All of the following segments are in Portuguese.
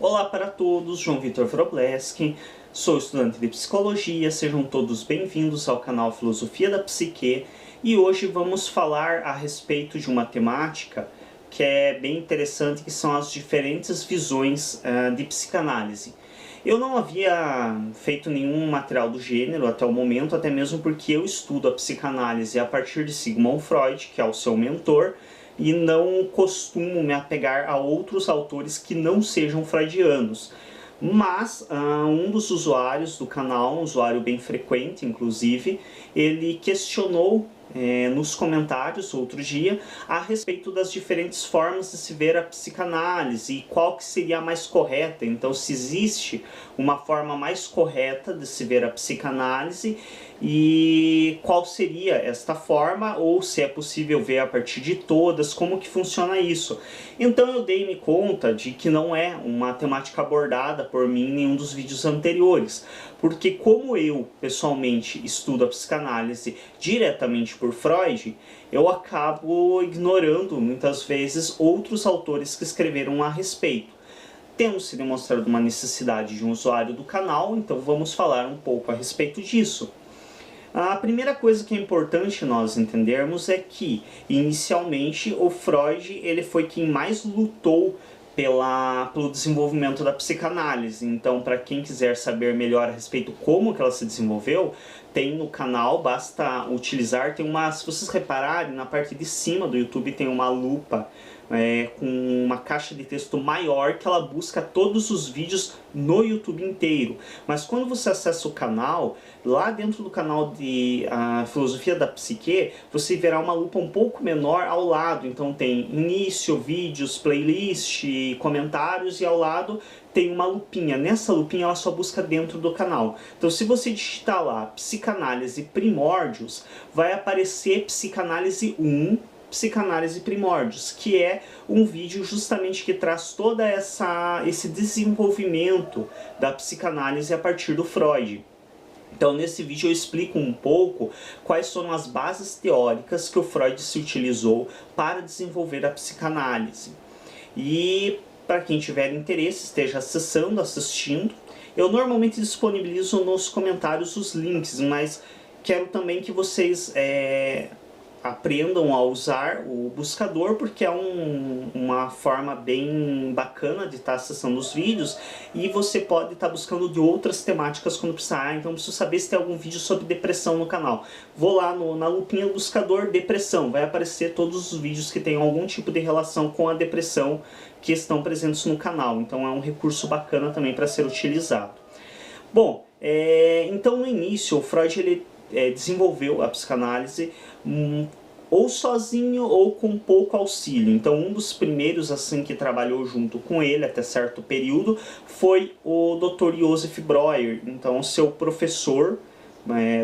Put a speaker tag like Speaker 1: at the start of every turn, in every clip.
Speaker 1: Olá para todos, João Vitor Wrobleski, sou estudante de Psicologia, sejam todos bem-vindos ao canal Filosofia da Psique e hoje vamos falar a respeito de uma temática que é bem interessante, que são as diferentes visões de psicanálise. Eu não havia feito nenhum material do gênero até o momento, até mesmo porque eu estudo a psicanálise a partir de Sigmund Freud, que é o seu mentor, e não costumo me apegar a outros autores que não sejam freudianos. Mas um dos usuários do canal, um usuário bem frequente inclusive, ele questionou nos comentários outro dia a respeito das diferentes formas de se ver a psicanálise e qual que seria a mais correta. Então, se existe uma forma mais correta de se ver a psicanálise e qual seria esta forma, ou se é possível ver a partir de todas, como que funciona isso. Então eu dei-me conta de que não é uma temática abordada por mim em nenhum dos vídeos anteriores, porque como eu pessoalmente estudo a psicanálise diretamente por Freud, eu acabo ignorando muitas vezes outros autores que escreveram a respeito. Tendo se demonstrado uma necessidade de um usuário do canal, então vamos falar um pouco a respeito disso. A primeira coisa que é importante nós entendermos é que, inicialmente, o Freud ele foi quem mais lutou pelo desenvolvimento da psicanálise. Então, para quem quiser saber melhor a respeito como que ela se desenvolveu, tem no canal, basta utilizar, se vocês repararem, na parte de cima do YouTube tem uma lupa com uma caixa de texto maior que ela busca todos os vídeos no YouTube inteiro. Mas quando você acessa o canal, lá dentro do canal de Filosofia da Psique, você verá uma lupa um pouco menor ao lado. Então tem início, vídeos, playlist, comentários, e ao lado tem uma lupinha. Nessa lupinha ela só busca dentro do canal. Então se você digitar lá Psicanálise Primórdios, vai aparecer Psicanálise 1, Psicanálise Primórdios, que é um vídeo justamente que traz todo esse desenvolvimento da psicanálise a partir do Freud. Então nesse vídeo eu explico um pouco quais foram as bases teóricas que o Freud se utilizou para desenvolver a psicanálise. E para quem tiver interesse, esteja acessando, assistindo. Eu normalmente disponibilizo nos comentários os links, mas quero também que vocês aprendam a usar o buscador, porque é uma forma bem bacana de estar acessando os vídeos, e você pode estar buscando de outras temáticas quando precisar. Então preciso saber se tem algum vídeo sobre depressão no canal. Vou lá na lupinha do buscador depressão, vai aparecer todos os vídeos que tenham algum tipo de relação com a depressão que estão presentes no canal. Então é um recurso bacana também para ser utilizado. Bom, então no início o Freud ele desenvolveu a psicanálise ou sozinho ou com pouco auxílio. Então um dos primeiros assim que trabalhou junto com ele até certo período foi o Dr. Joseph Breuer, então seu professor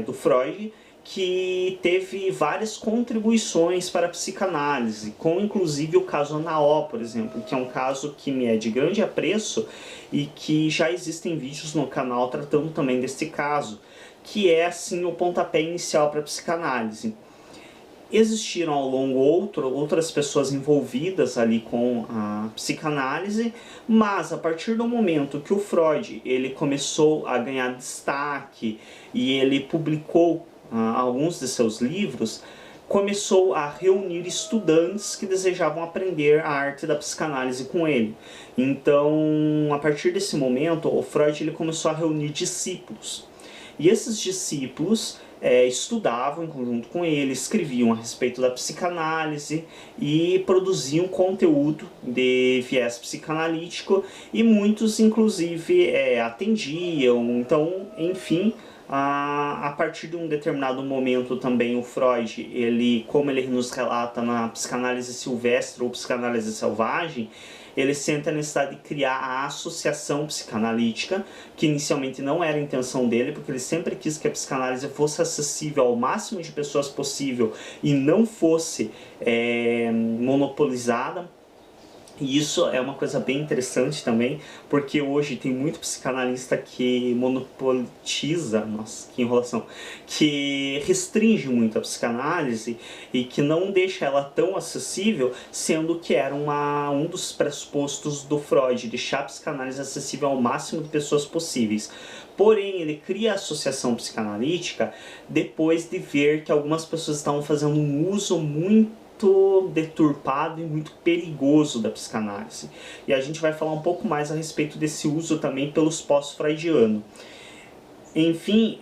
Speaker 1: do Freud, que teve várias contribuições para a psicanálise, com inclusive o caso Anaó, por exemplo, que é um caso que me é de grande apreço e que já existem vídeos no canal tratando também desse caso, que é assim o pontapé inicial para a psicanálise. Existiram ao longo outras pessoas envolvidas ali com a psicanálise, mas a partir do momento que o Freud ele começou a ganhar destaque e ele publicou alguns de seus livros, começou a reunir estudantes que desejavam aprender a arte da psicanálise com ele. Então, a partir desse momento, o Freud ele começou a reunir discípulos. E esses discípulos estudavam em conjunto com ele, escreviam a respeito da psicanálise e produziam conteúdo de viés psicanalítico, e muitos inclusive atendiam. Então, enfim, a partir de um determinado momento também o Freud, como ele nos relata na psicanálise silvestre ou psicanálise selvagem, ele sente a necessidade de criar a associação psicanalítica, que inicialmente não era a intenção dele, porque ele sempre quis que a psicanálise fosse acessível ao máximo de pessoas possível e não fosse monopolizada. E isso é uma coisa bem interessante também, porque hoje tem muito psicanalista que monopoliza, nossa, que enrolação, que restringe muito a psicanálise e que não deixa ela tão acessível, sendo que era um dos pressupostos do Freud, deixar a psicanálise acessível ao máximo de pessoas possíveis. Porém, ele cria a associação psicanalítica depois de ver que algumas pessoas estavam fazendo um uso muito deturpado e muito perigoso da psicanálise. E a gente vai falar um pouco mais a respeito desse uso também pelos pós-freudianos. Enfim,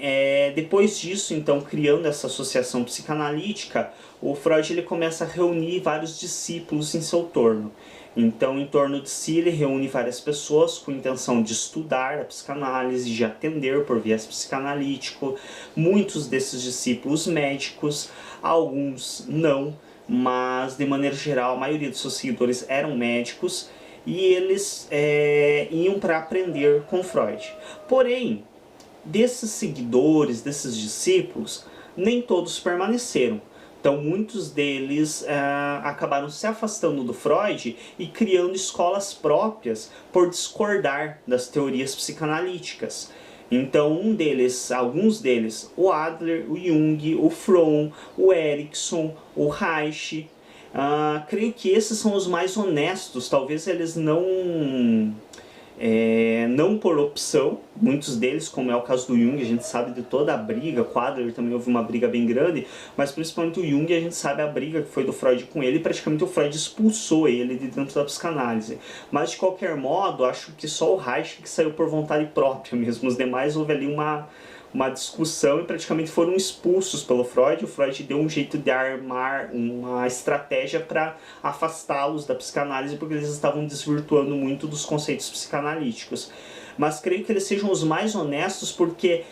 Speaker 1: depois disso, então, criando essa associação psicanalítica, o Freud ele começa a reunir vários discípulos em seu torno. Então, em torno de si, ele reúne várias pessoas com a intenção de estudar a psicanálise, de atender por viés psicanalítico. Muitos desses discípulos médicos, alguns não, mas de maneira geral a maioria dos seus seguidores eram médicos e eles iam para aprender com Freud. Porém, desses seguidores, desses discípulos, nem todos permaneceram. Então muitos deles acabaram se afastando do Freud e criando escolas próprias por discordar das teorias psicanalíticas. Então alguns deles, o Adler, o Jung, o Fromm, o Erikson, o Reich, creio que esses são os mais honestos. Talvez eles não por opção, muitos deles, como é o caso do Jung, a gente sabe de toda a briga, com o Adler também houve uma briga bem grande, mas principalmente o Jung, a gente sabe a briga que foi do Freud com ele, e praticamente o Freud expulsou ele de dentro da psicanálise. Mas de qualquer modo, acho que só o Reich que saiu por vontade própria mesmo, os demais houve ali uma discussão e praticamente foram expulsos pelo Freud. O Freud deu um jeito de armar uma estratégia para afastá-los da psicanálise, porque eles estavam desvirtuando muito dos conceitos psicanalíticos. Mas creio que eles sejam os mais honestos, porque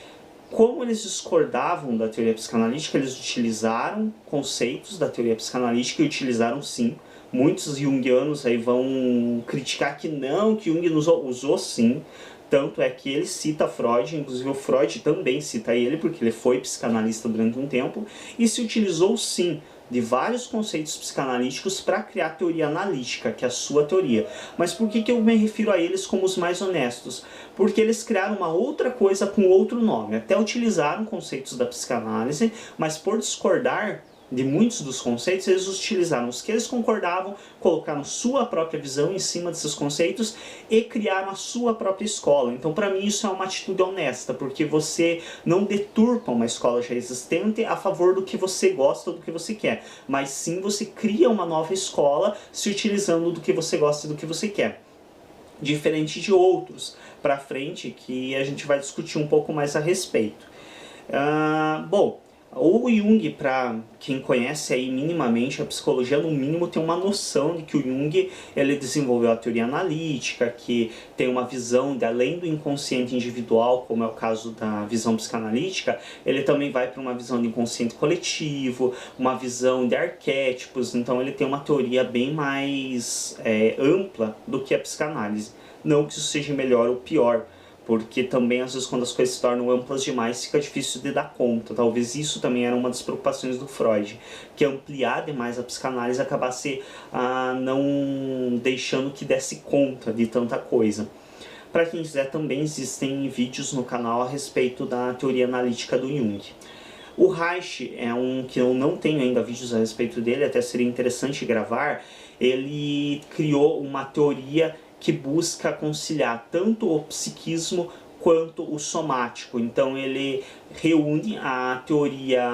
Speaker 1: como eles discordavam da teoria psicanalítica, eles utilizaram conceitos da teoria psicanalítica, e utilizaram sim. Muitos junguianos aí vão criticar que não, que Jung usou sim. Tanto é que ele cita Freud, inclusive o Freud também cita ele, porque ele foi psicanalista durante um tempo, e se utilizou sim de vários conceitos psicanalíticos para criar a teoria analítica, que é a sua teoria. Mas por que eu me refiro a eles como os mais honestos? Porque eles criaram uma outra coisa com outro nome. Até utilizaram conceitos da psicanálise, mas por discordar de muitos dos conceitos, eles utilizaram os que eles concordavam, colocaram sua própria visão em cima desses conceitos e criaram a sua própria escola. Então, para mim, isso é uma atitude honesta, porque você não deturpa uma escola já existente a favor do que você gosta ou do que você quer, mas sim você cria uma nova escola se utilizando do que você gosta e do que você quer. Diferente de outros para frente, que a gente vai discutir um pouco mais a respeito. Bom, o Jung, para quem conhece aí minimamente a psicologia, no mínimo tem uma noção de que o Jung ele desenvolveu a teoria analítica, que tem uma visão de além do inconsciente individual, como é o caso da visão psicanalítica, ele também vai para uma visão de inconsciente coletivo, uma visão de arquétipos. Então ele tem uma teoria bem mais ampla do que a psicanálise. Não que isso seja melhor ou pior, porque também às vezes quando as coisas se tornam amplas demais fica difícil de dar conta. Talvez isso também era uma das preocupações do Freud, que ampliar demais a psicanálise acabasse não deixando que desse conta de tanta coisa. Para quem quiser, também existem vídeos no canal a respeito da teoria analítica do Jung. O Reich é um que eu não tenho ainda vídeos a respeito dele, até seria interessante gravar. Ele criou uma teoria que busca conciliar tanto o psiquismo quanto o somático. Então ele reúne a teoria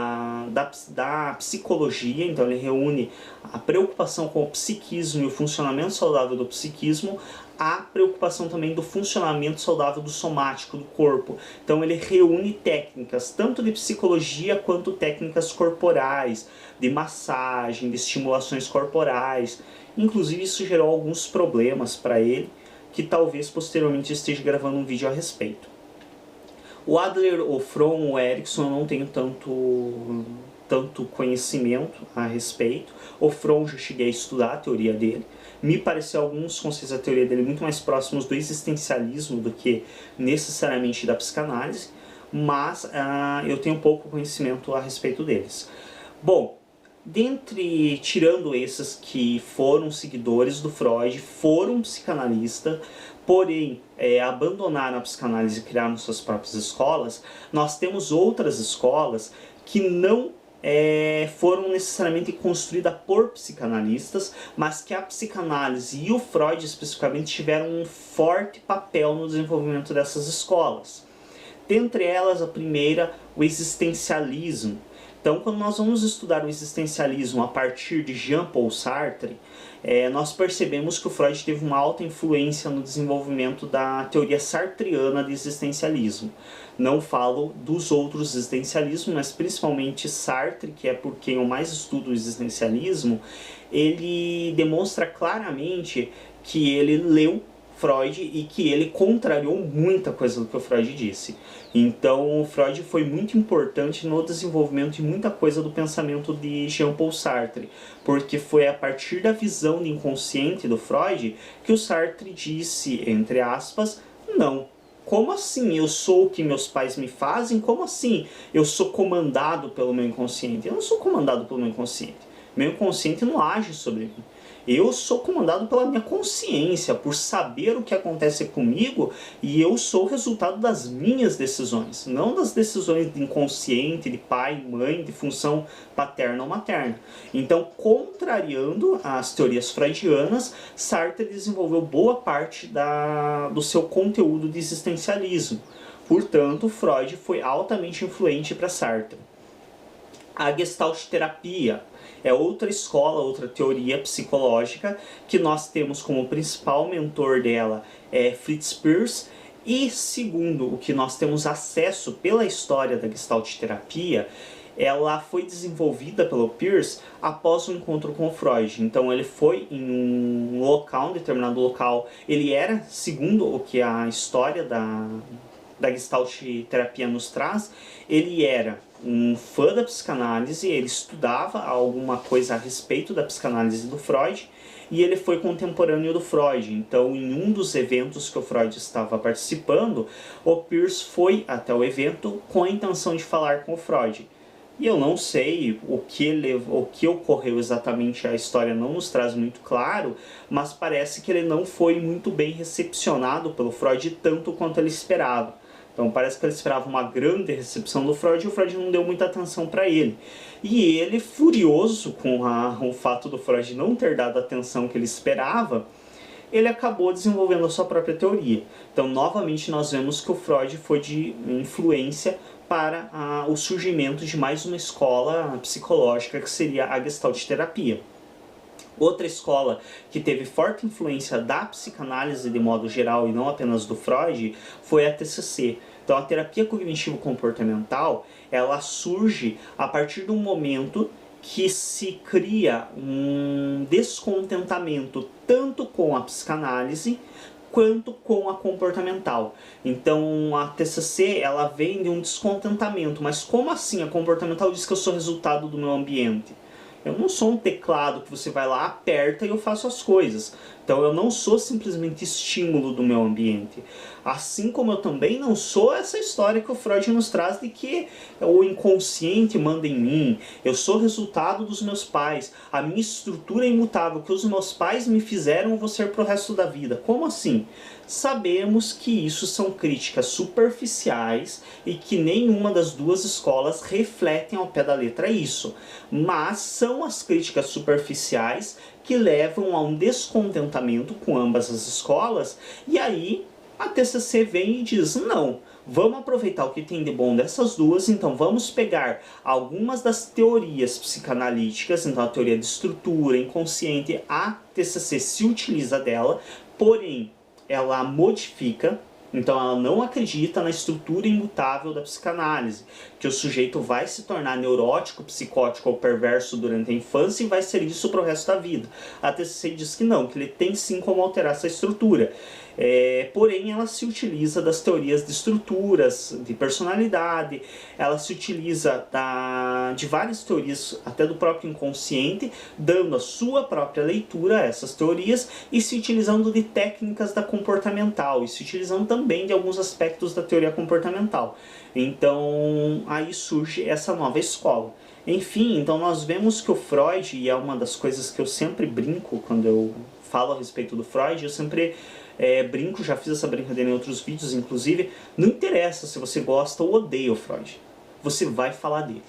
Speaker 1: da psicologia, então ele reúne a preocupação com o psiquismo e o funcionamento saudável do psiquismo, a preocupação também do funcionamento saudável do somático, do corpo. Então ele reúne técnicas tanto de psicologia quanto técnicas corporais, de massagem, de estimulações corporais. Inclusive isso gerou alguns problemas para ele, que talvez posteriormente esteja gravando um vídeo a respeito. O Adler, o Fromm, o Erikson eu não tenho tanto conhecimento a respeito. O Fromm já cheguei a estudar a teoria dele. Me pareceu alguns conceitos da teoria dele muito mais próximos do existencialismo do que necessariamente da psicanálise, mas eu tenho pouco conhecimento a respeito deles. Bom, tirando esses que foram seguidores do Freud, foram psicanalistas, porém abandonaram a psicanálise e criaram suas próprias escolas, nós temos outras escolas que não foram necessariamente construídas por psicanalistas, mas que a psicanálise e o Freud especificamente tiveram um forte papel no desenvolvimento dessas escolas. Dentre elas, a primeira, o existencialismo. Então, quando nós vamos estudar o existencialismo a partir de Jean-Paul Sartre, nós percebemos que o Freud teve uma alta influência no desenvolvimento da teoria sartreana de existencialismo. Não falo dos outros existencialismos, mas principalmente Sartre, que é por quem eu mais estudo o existencialismo, ele demonstra claramente que ele leu Freud e que ele contrariou muita coisa do que o Freud disse. Então, o Freud foi muito importante no desenvolvimento de muita coisa do pensamento de Jean-Paul Sartre, porque foi a partir da visão do inconsciente do Freud que o Sartre disse, entre aspas, não. Como assim eu sou o que meus pais me fazem? Como assim eu sou comandado pelo meu inconsciente? Eu não sou comandado pelo meu inconsciente. Meu inconsciente não age sobre mim. Eu sou comandado pela minha consciência, por saber o que acontece comigo, e eu sou o resultado das minhas decisões, não das decisões de inconsciente, de pai, mãe, de função paterna ou materna. Então, contrariando as teorias freudianas, Sartre desenvolveu boa parte do seu conteúdo de existencialismo. Portanto, Freud foi altamente influente para Sartre. A Gestalt terapia é outra escola, outra teoria psicológica que nós temos como principal mentor dela Fritz Perls, e segundo o que nós temos acesso pela história da Gestalt terapia, ela foi desenvolvida pelo Perls após um encontro com o Freud. Então ele foi em um local, um determinado local, ele era, segundo o que a história da Gestalt terapia nos traz, ele era um fã da psicanálise, ele estudava alguma coisa a respeito da psicanálise do Freud, e ele foi contemporâneo do Freud. Então, em um dos eventos que o Freud estava participando, o Perls foi até o evento com a intenção de falar com o Freud. E eu não sei o que ocorreu exatamente, a história não nos traz muito claro, mas parece que ele não foi muito bem recepcionado pelo Freud tanto quanto ele esperava. Então parece que ele esperava uma grande recepção do Freud e o Freud não deu muita atenção para ele. E ele, furioso com o fato do Freud não ter dado a atenção que ele esperava, ele acabou desenvolvendo a sua própria teoria. Então, novamente, nós vemos que o Freud foi de influência para o surgimento de mais uma escola psicológica, que seria a Gestalt terapia. Outra escola que teve forte influência da psicanálise de modo geral e não apenas do Freud foi a TCC. Então a terapia cognitivo-comportamental, ela surge a partir do momento que se cria um descontentamento tanto com a psicanálise quanto com a comportamental. Então a TCC, ela vem de um descontentamento, mas como assim? A comportamental diz que eu sou resultado do meu ambiente. Eu não sou um teclado que você vai lá, aperta e eu faço as coisas. Então eu não sou simplesmente estímulo do meu ambiente. Assim como eu também não sou essa história que o Freud nos traz de que o inconsciente manda em mim. Eu sou resultado dos meus pais. A minha estrutura é imutável. O que os meus pais me fizeram eu vou ser pro resto da vida. Como assim? Sabemos que isso são críticas superficiais e que nenhuma das duas escolas refletem ao pé da letra isso. Mas são as críticas superficiais que levam a um descontentamento com ambas as escolas, e aí a TCC vem e diz, não, vamos aproveitar o que tem de bom dessas duas, então vamos pegar algumas das teorias psicanalíticas, então a teoria de estrutura, inconsciente, a TCC se utiliza dela, porém ela modifica. Então ela não acredita na estrutura imutável da psicanálise, que o sujeito vai se tornar neurótico, psicótico ou perverso durante a infância e vai ser isso para o resto da vida. A TCC diz que não, que ele tem sim como alterar essa estrutura. Porém, ela se utiliza das teorias de estruturas, de personalidade, ela se utiliza de várias teorias, até do próprio inconsciente, dando a sua própria leitura a essas teorias e se utilizando de técnicas da comportamental e se utilizando também de alguns aspectos da teoria comportamental. Então, aí surge essa nova escola. Enfim, então nós vemos que o Freud, e é uma das coisas que eu sempre brinco quando eu falo a respeito do Freud, eu sempre brinco, já fiz essa brincadeira em outros vídeos, inclusive, não interessa se você gosta ou odeia o Freud, você vai falar dele.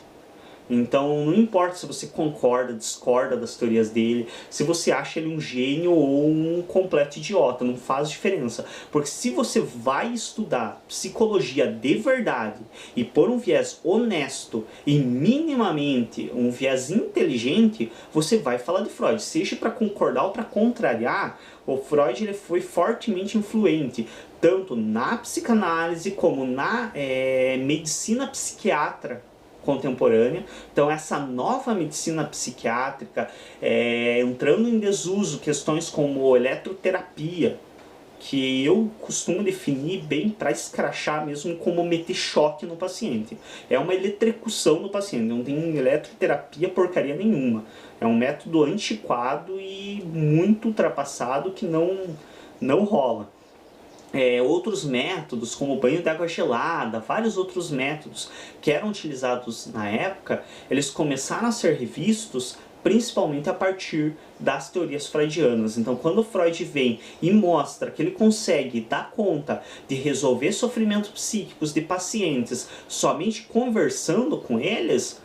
Speaker 1: Então não importa se você concorda, discorda das teorias dele, se você acha ele um gênio ou um completo idiota, não faz diferença. Porque se você vai estudar psicologia de verdade e por um viés honesto e minimamente um viés inteligente, você vai falar de Freud. Seja para concordar ou para contrariar, o Freud ele foi fortemente influente tanto na psicanálise como na medicina psiquiatra contemporânea. Então essa nova medicina psiquiátrica entrando em desuso questões como eletroterapia, que eu costumo definir bem para escrachar mesmo como meter choque no paciente. É uma eletrocução no paciente, não tem eletroterapia porcaria nenhuma. É um método antiquado e muito ultrapassado que não rola. Outros métodos, como o banho de água gelada, vários outros métodos que eram utilizados na época, eles começaram a ser revistos principalmente a partir das teorias freudianas. Então, quando Freud vem e mostra que ele consegue dar conta de resolver sofrimentos psíquicos de pacientes somente conversando com eles,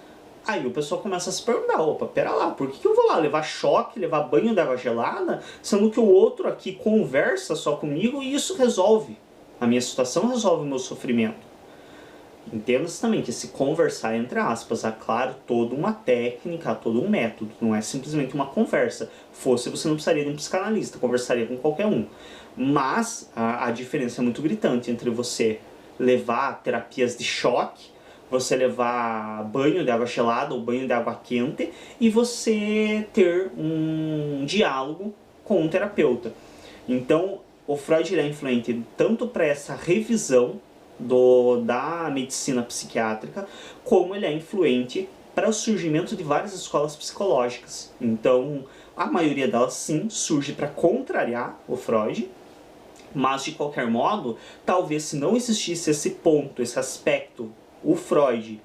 Speaker 1: aí o pessoal começa a se perguntar, opa, pera lá, por que eu vou lá levar choque, levar banho de água gelada, sendo que o outro aqui conversa só comigo e isso resolve. A minha situação resolve o meu sofrimento. Entenda-se também que esse conversar, entre aspas, há claro, toda uma técnica, todo um método, não é simplesmente uma conversa. Fosse, você não precisaria de um psicanalista, conversaria com qualquer um. Mas a diferença é muito gritante entre você levar terapias de choque, você levar banho de água gelada ou banho de água quente e você ter um diálogo com um terapeuta. Então, o Freud ele é influente tanto para essa revisão da medicina psiquiátrica, como ele é influente para o surgimento de várias escolas psicológicas. Então, a maioria delas sim surge para contrariar o Freud, mas de qualquer modo, talvez se não existisse esse ponto, esse aspecto, o Freud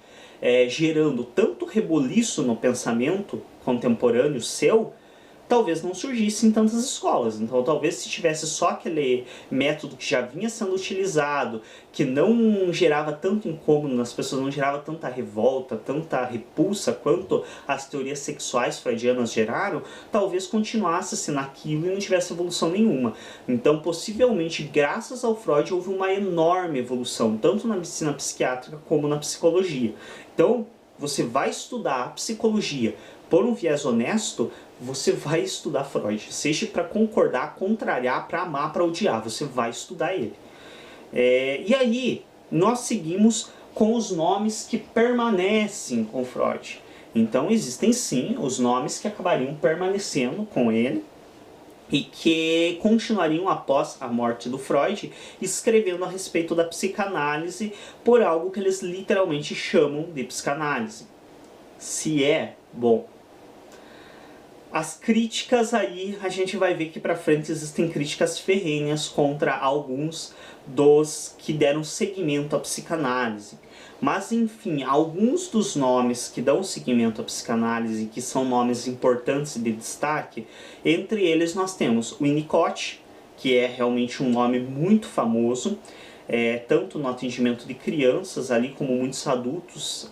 Speaker 1: gerando tanto reboliço no pensamento contemporâneo seu, talvez não surgissem tantas escolas. Então talvez se tivesse só aquele método que já vinha sendo utilizado, que não gerava tanto incômodo nas pessoas, não gerava tanta revolta, tanta repulsa quanto as teorias sexuais freudianas geraram, talvez continuasse naquilo e não tivesse evolução nenhuma. Então possivelmente graças ao Freud houve uma enorme evolução, tanto na medicina psiquiátrica como na psicologia. Então você vai estudar a psicologia por um viés honesto, você vai estudar Freud. Seja para concordar, contrariar, para amar, para odiar, você vai estudar ele. E aí, nós seguimos com os nomes que permanecem com Freud. Então existem sim os nomes que acabariam permanecendo com ele e que continuariam após a morte do Freud escrevendo a respeito da psicanálise por algo que eles literalmente chamam de psicanálise. Se é, bom, as críticas aí, a gente vai ver que pra frente existem críticas ferrenhas contra alguns dos que deram seguimento à psicanálise. Mas enfim, alguns dos nomes que dão seguimento à psicanálise, que são nomes importantes de destaque, entre eles nós temos o Winnicott, que é realmente um nome muito famoso, tanto no atendimento de crianças ali como muitos adultos.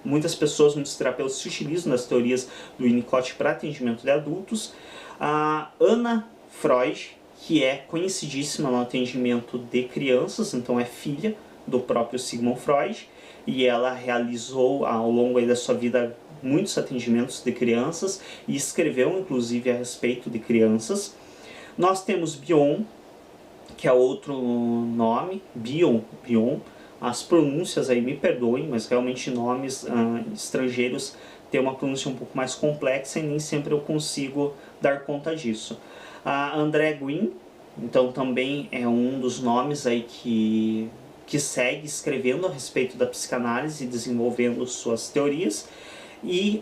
Speaker 1: Muitas pessoas, muitos terapeutas se utilizam das teorias do Winnicott para atendimento de adultos. A Anna Freud, que é conhecidíssima no atendimento de crianças, então é filha do próprio Sigmund Freud, e ela realizou ao longo da sua vida muitos atendimentos de crianças e escreveu inclusive a respeito de crianças. Nós temos Bion, que é outro nome, Bion. As pronúncias aí me perdoem, mas realmente nomes estrangeiros têm uma pronúncia um pouco mais complexa e nem sempre eu consigo dar conta disso. André Guin, então também é um dos nomes aí que segue escrevendo a respeito da psicanálise e desenvolvendo suas teorias. E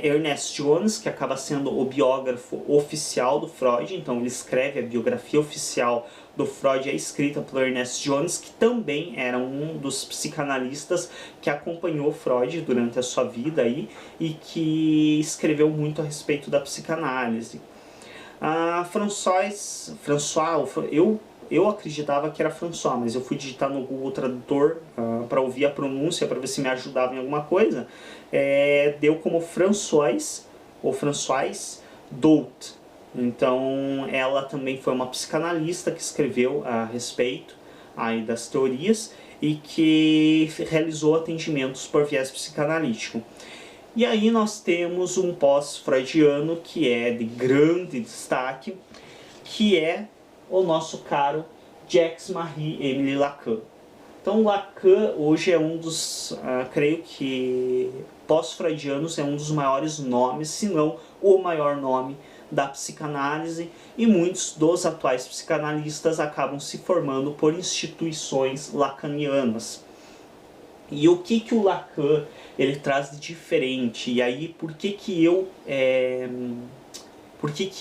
Speaker 1: Ernest Jones, que acaba sendo o biógrafo oficial do Freud, então ele escreve a biografia oficial do Freud é escrita pelo Ernest Jones, que também era um dos psicanalistas que acompanhou Freud durante a sua vida aí, e que escreveu muito a respeito da psicanálise. François, eu acreditava que era François, mas eu fui digitar no Google Tradutor para ouvir a pronúncia, para ver se me ajudava em alguma coisa. Deu como François, ou François Dout. Então, ela também foi uma psicanalista que escreveu a respeito aí das teorias e que realizou atendimentos por viés psicanalítico. E aí nós temos um pós-freudiano que é de grande destaque, que é o nosso caro Jacques-Marie-Émile Lacan. Então Lacan hoje é um dos, creio que pós-freudianos, é um dos maiores nomes, se não o maior nome da psicanálise, e muitos dos atuais psicanalistas acabam se formando por instituições lacanianas. E o que o Lacan ele traz de diferente? E aí por que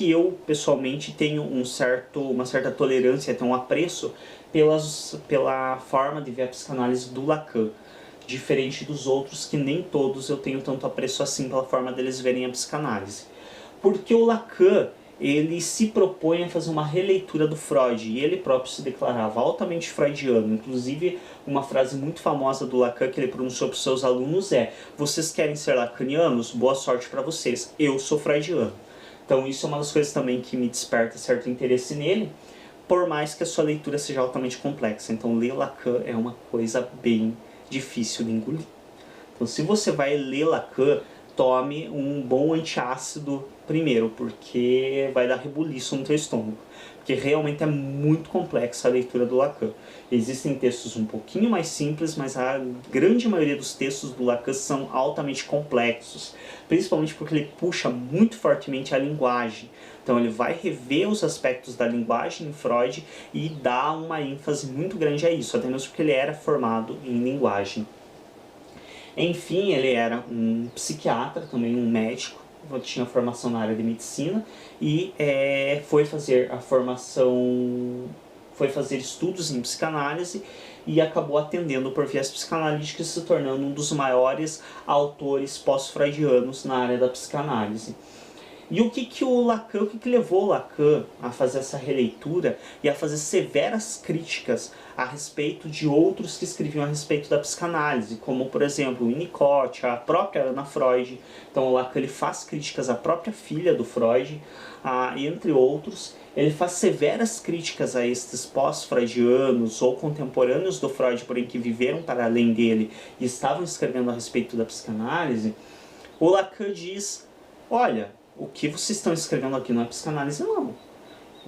Speaker 1: eu pessoalmente tenho uma certa tolerância, até um apreço pela forma de ver a psicanálise do Lacan, diferente dos outros que nem todos eu tenho tanto apreço assim pela forma deles verem a psicanálise? Porque o Lacan ele se propõe a fazer uma releitura do Freud, e ele próprio se declarava altamente freudiano. Inclusive, uma frase muito famosa do Lacan que ele pronunciou para os seus alunos é: vocês querem ser lacanianos? Boa sorte para vocês, eu sou freudiano. Então isso é uma das coisas também que me desperta certo interesse nele, por mais que a sua leitura seja altamente complexa. Então ler Lacan é uma coisa bem difícil de engolir. Então se você vai ler Lacan, tome um bom antiácido primeiro, porque vai dar rebuliço no teu estômago. Porque realmente é muito complexa a leitura do Lacan. Existem textos um pouquinho mais simples, mas a grande maioria dos textos do Lacan são altamente complexos. Principalmente porque ele puxa muito fortemente a linguagem. Então ele vai rever os aspectos da linguagem em Freud e dá uma ênfase muito grande a isso, até mesmo porque ele era formado em linguagem. Enfim, ele era um psiquiatra, também um médico, tinha formação na área de medicina e foi fazer estudos em psicanálise e acabou atendendo por viés psicanalíticas, se tornando um dos maiores autores pós-freudianos na área da psicanálise. E o que levou o Lacan a fazer essa releitura e a fazer severas críticas a respeito de outros que escreviam a respeito da psicanálise, como por exemplo o Winnicott, a própria Anna Freud. Então o Lacan ele faz críticas à própria filha do Freud, entre outros. Ele faz severas críticas a estes pós-freudianos ou contemporâneos do Freud, porém que viveram para além dele e estavam escrevendo a respeito da psicanálise. O Lacan diz: olha, o que vocês estão escrevendo aqui não é psicanálise, não.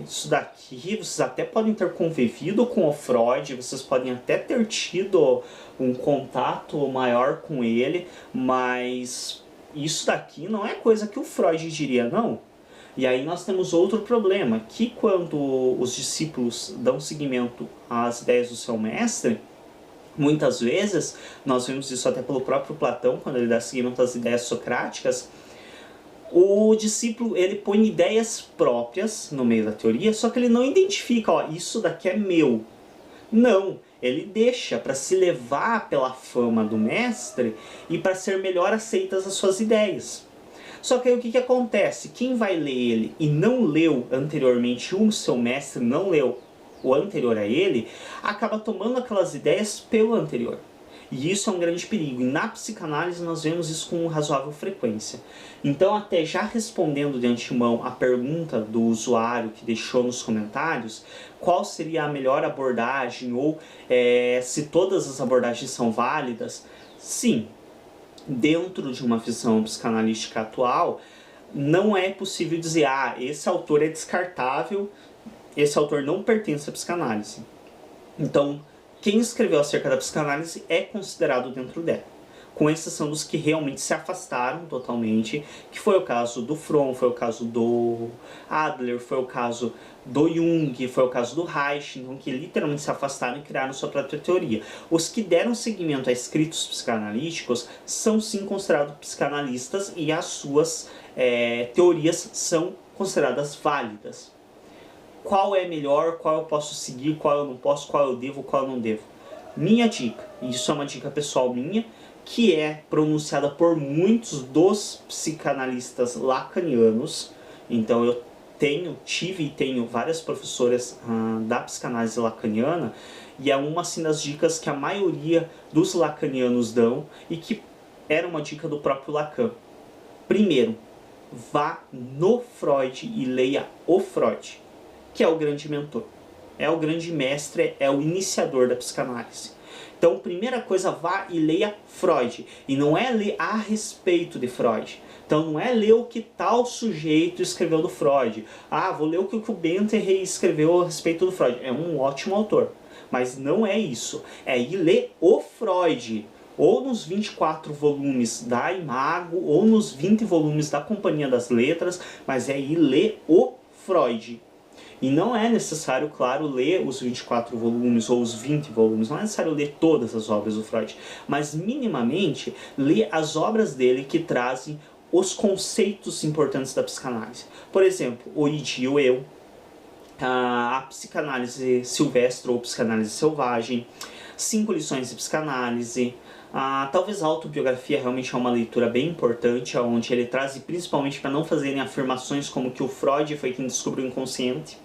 Speaker 1: Isso daqui, vocês até podem ter convivido com o Freud, vocês podem até ter tido um contato maior com ele, mas isso daqui não é coisa que o Freud diria, não. E aí nós temos outro problema, que quando os discípulos dão seguimento às ideias do seu mestre, muitas vezes, nós vemos isso até pelo próprio Platão, quando ele dá seguimento às ideias socráticas, o discípulo ele põe ideias próprias no meio da teoria, só que ele não identifica, ó, isso daqui é meu. Não, ele deixa para se levar pela fama do mestre e para ser melhor aceitas as suas ideias. Só que aí o que acontece? Quem vai ler ele e não leu anteriormente o seu mestre, não leu o anterior a ele, acaba tomando aquelas ideias pelo anterior. E isso é um grande perigo. E na psicanálise nós vemos isso com razoável frequência. Então, até já respondendo de antemão a pergunta do usuário que deixou nos comentários, qual seria a melhor abordagem ou se todas as abordagens são válidas? Sim, dentro de uma visão psicanalística atual, não é possível dizer, esse autor é descartável, esse autor não pertence à psicanálise. Então, quem escreveu acerca da psicanálise é considerado dentro dela, com exceção dos que realmente se afastaram totalmente, que foi o caso do Fromm, foi o caso do Adler, foi o caso do Jung, foi o caso do Reich, então que literalmente se afastaram e criaram sua própria teoria. Os que deram seguimento a escritos psicanalíticos são sim considerados psicanalistas e as suas teorias são consideradas válidas. qual é melhor, qual eu posso seguir, qual eu não posso, qual eu devo, qual eu não devo. Minha dica, e isso é uma dica pessoal minha, que é pronunciada por muitos dos psicanalistas lacanianos. Então eu tive e tenho várias professoras da psicanálise lacaniana, e é uma assim, das dicas que a maioria dos lacanianos dão e que era uma dica do próprio Lacan. Primeiro, vá no Freud e leia o Freud, que é o grande mentor, é o grande mestre, é o iniciador da psicanálise. Então, primeira coisa, vá e leia Freud. E não é ler a respeito de Freud. Então, não é ler o que tal sujeito escreveu do Freud. Ah, vou ler o que o Bentley escreveu a respeito do Freud. É um ótimo autor. Mas não é isso. É ir ler o Freud. Ou nos 24 volumes da Imago, ou nos 20 volumes da Companhia das Letras. Mas é ir ler o Freud. E não é necessário, claro, ler os 24 volumes ou os 20 volumes, não é necessário ler todas as obras do Freud, mas minimamente ler as obras dele que trazem os conceitos importantes da psicanálise. Por exemplo, o id e o eu, a psicanálise silvestre ou psicanálise selvagem, 5 lições de psicanálise, talvez a autobiografia realmente é uma leitura bem importante, onde ele traz, principalmente para não fazerem afirmações como que o Freud foi quem descobriu o inconsciente.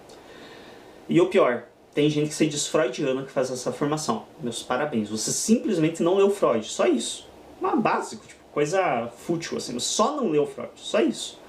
Speaker 1: E o pior, tem gente que se diz freudiana que faz essa afirmação. Meus parabéns, você simplesmente não leu Freud, só isso. Básico, tipo, coisa fútil, assim, só não leu Freud, só isso.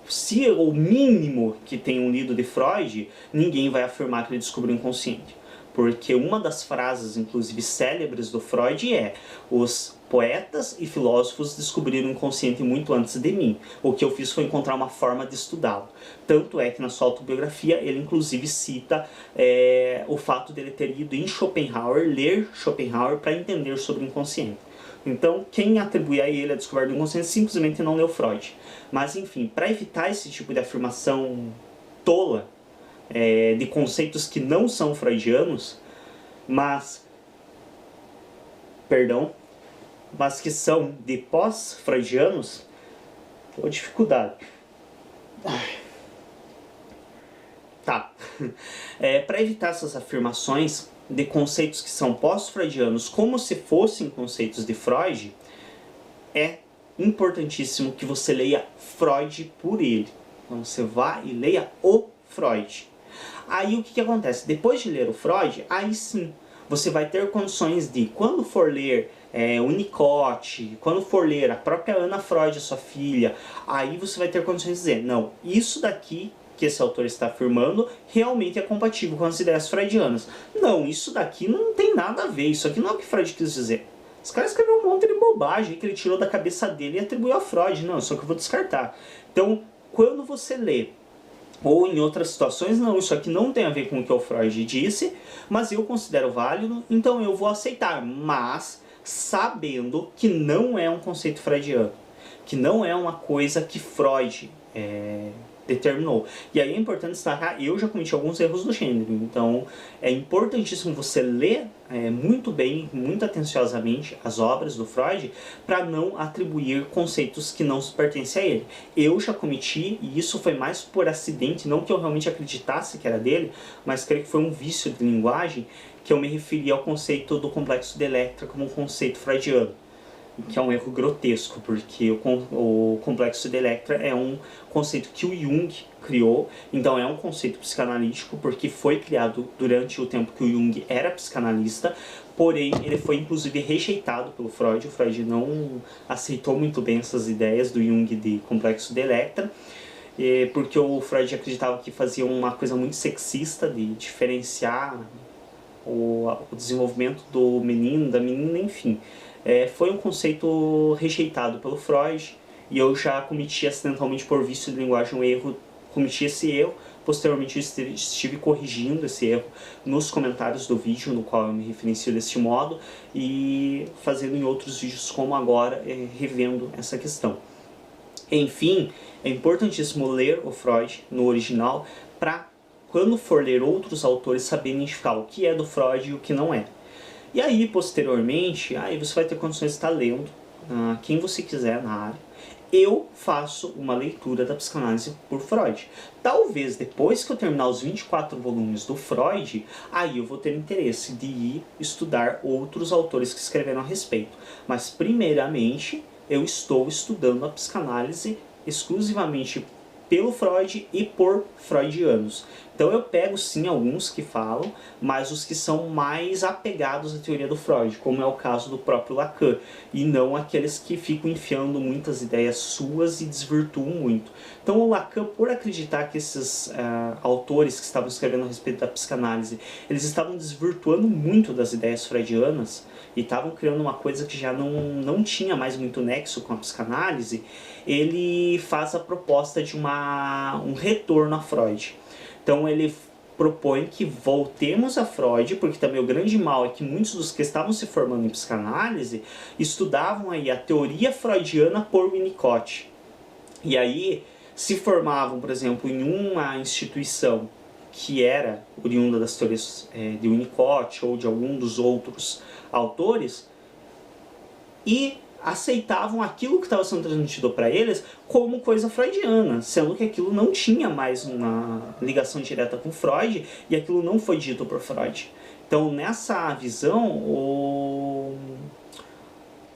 Speaker 1: Se o mínimo que tenham lido de Freud, ninguém vai afirmar que ele descobriu o inconsciente. Porque uma das frases, inclusive célebres do Freud é: os poetas e filósofos descobriram o inconsciente muito antes de mim. O que eu fiz foi encontrar uma forma de estudá-lo. Tanto é que na sua autobiografia ele inclusive cita o fato de ele ter ido em Schopenhauer, ler Schopenhauer para entender sobre o inconsciente. Então, quem atribui a ele a descoberta do inconsciente simplesmente não leu Freud. Mas enfim, para evitar esse tipo de afirmação tola, de conceitos que não são freudianos, mas que são de pós-freudianos, ou dificuldade. Tá. Para evitar essas afirmações de conceitos que são pós-freudianos como se fossem conceitos de Freud, é importantíssimo que você leia Freud por ele. Então você vá e leia o Freud. Aí o que acontece? Depois de ler o Freud, aí sim, você vai ter condições de, quando for ler o Winnicott, quando for ler a própria Ana Freud, sua filha, aí você vai ter condições de dizer: não, isso daqui que esse autor está afirmando realmente é compatível com as ideias freudianas. Não, isso daqui não tem nada a ver, isso aqui não é o que Freud quis dizer. Esse cara escreveu um monte de bobagem que ele tirou da cabeça dele e atribuiu a Freud. Não, isso aqui eu vou descartar. Então, quando você lê, ou em outras situações, não, isso aqui não tem a ver com o que o Freud disse, mas eu considero válido, então eu vou aceitar, mas sabendo que não é um conceito freudiano, que não é uma coisa que Freud determinou. E aí é importante destacar, eu já cometi alguns erros do gênero, então é importantíssimo você ler muito bem, muito atenciosamente as obras do Freud, para não atribuir conceitos que não pertencem a ele. Eu já cometi, e isso foi mais por acidente, não que eu realmente acreditasse que era dele, mas creio que foi um vício de linguagem, que eu me referi ao conceito do complexo de Electra como um conceito freudiano, que é um erro grotesco, porque o complexo de Electra é um conceito que o Jung criou, então é um conceito psicanalítico, porque foi criado durante o tempo que o Jung era psicanalista, porém ele foi inclusive rejeitado pelo Freud. O Freud não aceitou muito bem essas ideias do Jung de complexo de Electra, porque o Freud acreditava que fazia uma coisa muito sexista de diferenciar o desenvolvimento do menino, da menina, enfim. Foi um conceito rejeitado pelo Freud, e eu já cometi acidentalmente, por vício de linguagem, cometi esse erro. Posteriormente eu estive corrigindo esse erro nos comentários do vídeo no qual eu me referencio deste modo, e fazendo em outros vídeos como agora, revendo essa questão. Enfim, é importantíssimo ler o Freud no original, para quando for ler outros autores saber identificar o que é do Freud e o que não é. E aí, posteriormente, aí você vai ter condições de estar lendo quem você quiser na área. eu faço uma leitura da psicanálise por Freud. Talvez depois que eu terminar os 24 volumes do Freud, aí eu vou ter interesse de ir estudar outros autores que escreveram a respeito. Mas primeiramente eu estou estudando a psicanálise exclusivamente pelo Freud e por freudianos. Então eu pego sim alguns que falam, mas os que são mais apegados à teoria do Freud, como é o caso do próprio Lacan, e não aqueles que ficam enfiando muitas ideias suas e desvirtuam muito. Então o Lacan, por acreditar que esses autores que estavam escrevendo a respeito da psicanálise, eles estavam desvirtuando muito das ideias freudianas, e estavam criando uma coisa que já não tinha mais muito nexo com a psicanálise, ele faz a proposta de um retorno a Freud. Então ele propõe que voltemos a Freud, porque também o grande mal é que muitos dos que estavam se formando em psicanálise estudavam aí a teoria freudiana por Winnicott. E aí se formavam, por exemplo, em uma instituição que era oriunda das teorias de Winnicott ou de algum dos outros autores, e aceitavam aquilo que estava sendo transmitido para eles como coisa freudiana, sendo que aquilo não tinha mais uma ligação direta com Freud e aquilo não foi dito por Freud. Então, nessa visão, o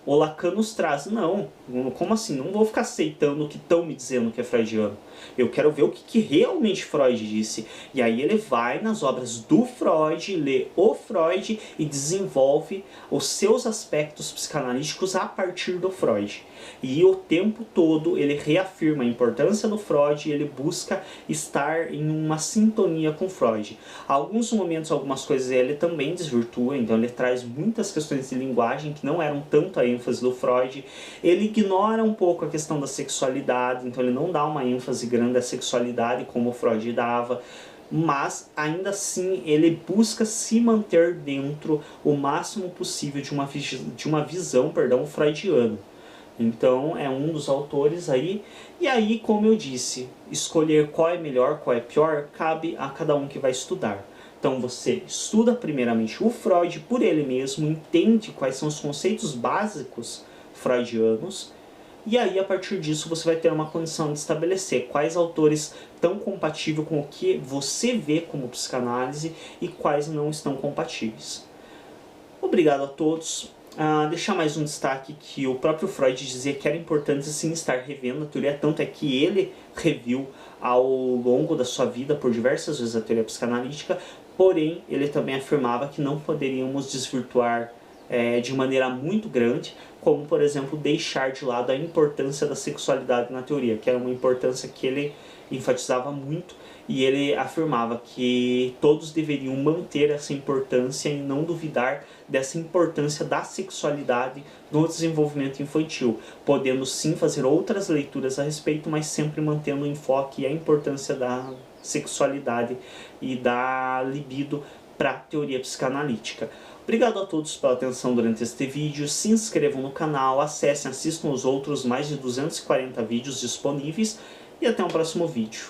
Speaker 1: Lacan nos traz, não, como assim? Não vou ficar aceitando o que estão me dizendo que é freudiano. Eu quero ver o que realmente Freud disse. E aí ele vai nas obras do Freud, lê o Freud e desenvolve os seus aspectos psicanalíticos a partir do Freud. E o tempo todo ele reafirma a importância do Freud e ele busca estar em uma sintonia com Freud. Alguns momentos, algumas coisas ele também desvirtua, então ele traz muitas questões de linguagem que não eram tanto a ênfase do Freud. Ele ignora um pouco a questão da sexualidade, então ele não dá uma ênfase grande à sexualidade como o Freud dava, mas ainda assim ele busca se manter dentro o máximo possível de uma visão freudiana. Então é um dos autores aí, e aí, como eu disse, escolher qual é melhor, qual é pior, cabe a cada um que vai estudar. Então você estuda primeiramente o Freud por ele mesmo, entende quais são os conceitos básicos freudianos, e aí a partir disso você vai ter uma condição de estabelecer quais autores estão compatíveis com o que você vê como psicanálise e quais não estão compatíveis. Obrigado a todos. Deixar mais um destaque que o próprio Freud dizia que era importante sim estar revendo a teoria, tanto é que ele reviu ao longo da sua vida por diversas vezes a teoria psicanalítica, porém ele também afirmava que não poderíamos desvirtuar de maneira muito grande, como por exemplo deixar de lado a importância da sexualidade na teoria, que era uma importância que ele enfatizava muito, e ele afirmava que todos deveriam manter essa importância e não duvidar dessa importância da sexualidade no desenvolvimento infantil, podendo sim fazer outras leituras a respeito, mas sempre mantendo o enfoque e a importância da sexualidade e da libido para a teoria psicanalítica. Obrigado a todos pela atenção durante este vídeo, se inscrevam no canal, acessem, assistam os outros mais de 240 vídeos disponíveis e até o próximo vídeo.